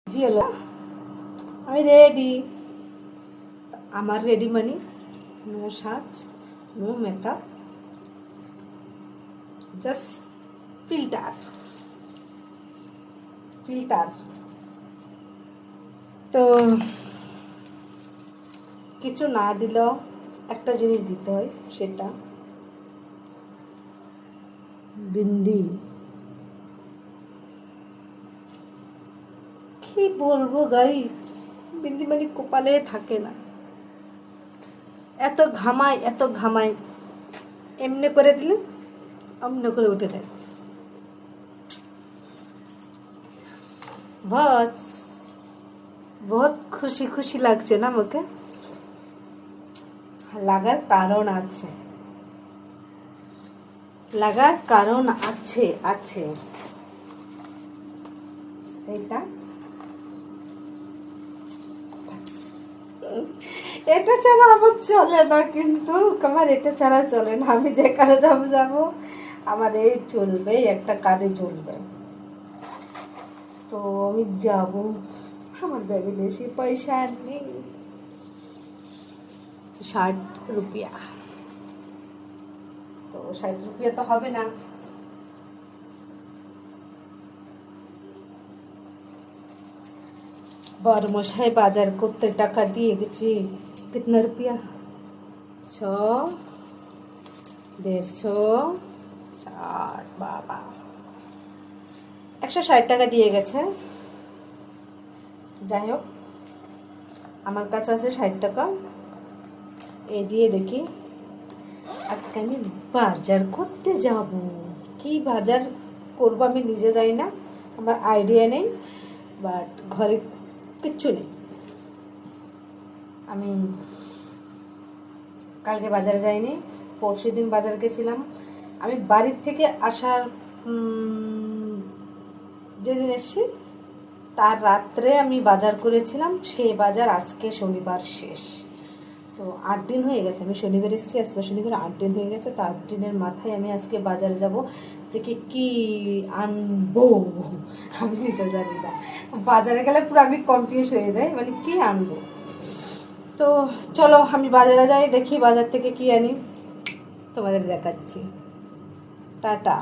জি হলো আমি রেডি। আমার রেডি মানে নো সাজ, no makeup, just filter filter. তো কিছু না দিলেও একটা জিনিস দিতে হয়, সেটা বিন্দি। কি বলবো গাইস, বিন্দি মানে কপালে থাকে না। এত ঘামাই, এমনি করে দিলে অমনি করে উঠে যায়। बहुत बहुत খুশি খুশি লাগছে না আমাকে। লাগার কারণ আছে, লাগার কারণ আছে আছে সেইটা এটা ছাড়া আমার চলে না, কিন্তু আমার এটা ছাড়া চলে না। আমি যেখানে যাবো আমার এই চলবে, একটা কাঁধে চলবে। তো আমি যাব, আমার ব্যাগে বেশি পয়সা নেই, 60 रुपया। তো 60 रुपया তো হবে না। বড়মশাই বাজার করতে টাকা দিয়ে গেছি। कितना रुपया? 100, 150, 60, বাবা 160 টাকা দিয়ে গেছে। যাই হোক, আমার কাছে আছে 60 টাকা। এই দিয়ে দেখি আজকে আমি বাজার করতে যাব। কি বাজার করবো আমি নিজে জানি না, আমার আইডিয়া নেই, বাট ঘরে কিচ্ছু নেই। আমি কালকে বাজারে যাইনি, পরশুদিন বাজার গেছিলাম। আমি বাড়ির থেকে আসার যেদিন এসছি তার রাত্রে আমি বাজার করেছিলাম। সেই বাজার আজকে শনিবার শেষ। তো 8 দিন হয়ে গেছে, আমি শনিবার এসেছি, আজকে শনিবার 8 দিন হয়ে গেছে। তো 8 দিনের মাথায় আমি আজকে বাজারে যাব, দেখি কি আনবো আমি নিজে জানি না। বাজারে গেলে পুরো আমি কনফিউজ হয়ে যাই, মানে কি আনবো। তো চলো আমি বাজারে যাই, দেখি বাজার থেকে কি আনি, তোমাদের দেখাচ্ছি। টাটা।